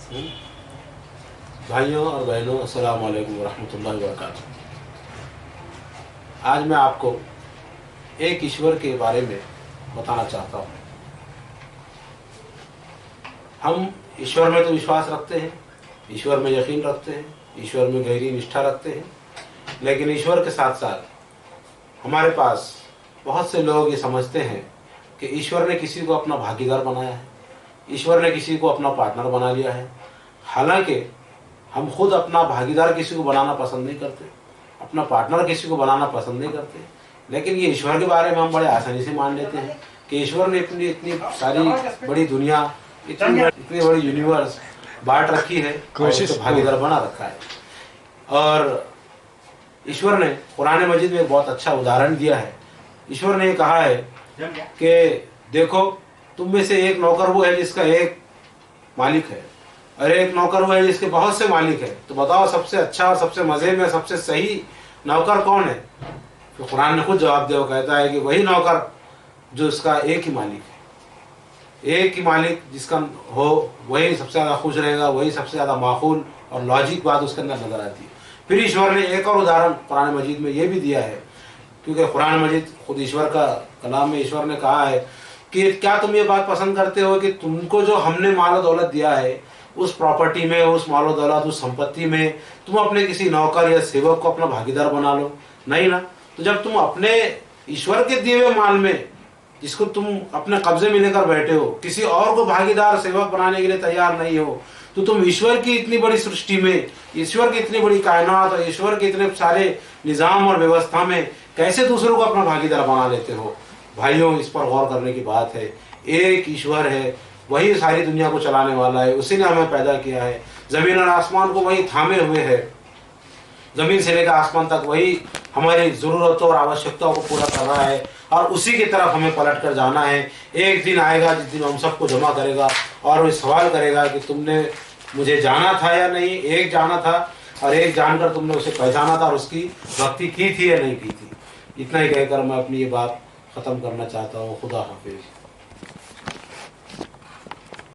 भाइयों और बहनों, अस्सलाम वालेकुम रहमतुल्लाहि व बरकातुहू। आज मैं आपको एक ईश्वर के बारे में बताना चाहता हूँ। हम ईश्वर में तो विश्वास रखते हैं, ईश्वर में यकीन रखते हैं, ईश्वर में गहरी निष्ठा रखते हैं, लेकिन ईश्वर के साथ साथ हमारे पास बहुत से लोग ये समझते हैं कि ईश्वर ने किसी को अपना भागीदार बनाया है, ईश्वर ने किसी को अपना पार्टनर बना लिया है। हालांकि हम खुद अपना भागीदार किसी को बनाना पसंद नहीं करते, अपना पार्टनर किसी को बनाना पसंद नहीं करते, लेकिन ये ईश्वर के बारे में हम बड़े आसानी से मान लेते हैं कि ईश्वर ने इतनी इतनी सारी बड़ी दुनिया, इतनी बड़ी यूनिवर्स बांट रखी है और उसको भागीदार बना रखा है। और ईश्वर ने कुरान मजीद में बहुत अच्छा उदाहरण दिया है। ईश्वर ने कहा है कि देखो, तुम में से एक नौकर वो है जिसका एक मालिक है और एक नौकर वो है जिसके बहुत से मालिक है। तो बताओ सबसे अच्छा और सबसे मजे में सबसे सही नौकर कौन है? तो कुरान ने खुद जवाब दिया, कहता है कि वही नौकर जो इसका एक ही मालिक है। एक ही मालिक जिसका हो वही सबसे ज़्यादा खुश रहेगा, वही सबसे ज़्यादा माकूल और लॉजिक बात उसके अंदर नजर आती है। फिर ईश्वर ने एक और उदाहरण कुरान मजीद में ये भी दिया है, क्योंकि कुरान मजीद खुद ईश्वर का कलाम में ईश्वर ने कहा है कि क्या तुम ये बात पसंद करते हो कि तुमको जो हमने माल दौलत दिया है, उस प्रॉपर्टी में, उस माल दौलत, उस संपत्ति में तुम अपने किसी नौकर या सेवक को अपना भागीदार बना लो? नहीं ना। तो जब तुम अपने ईश्वर के दिए हुए माल में, जिसको तुम अपने कब्जे में लेकर बैठे हो, किसी और को भागीदार सेवक बनाने के लिए तैयार नहीं हो, तो तुम ईश्वर की इतनी बड़ी सृष्टि में, ईश्वर की इतनी बड़ी कायनात और ईश्वर के इतने सारे निजाम और व्यवस्था में कैसे दूसरों को अपना भागीदार बना लेते हो? भाइयों, इस पर गौर करने की बात है। एक ईश्वर है, वही सारी दुनिया को चलाने वाला है, उसी ने हमें पैदा किया है। जमीन और आसमान को वही थामे हुए है, जमीन से लेकर आसमान तक वही हमारी जरूरतों और आवश्यकताओं को पूरा कर रहा है और उसी की तरफ हमें पलट कर जाना है। एक दिन आएगा जिस दिन हम सबको जमा करेगा और वो सवाल करेगा कि तुमने मुझे जाना था या नहीं। एक जाना था और एक जानकर तुमने उसे पहचाना था और उसकी भक्ति की थी या नहीं की थी। इतना ही कहकर मैं अपनी ये बात ख़त्म करना चाहता हूँ। खुदा हाफिज़।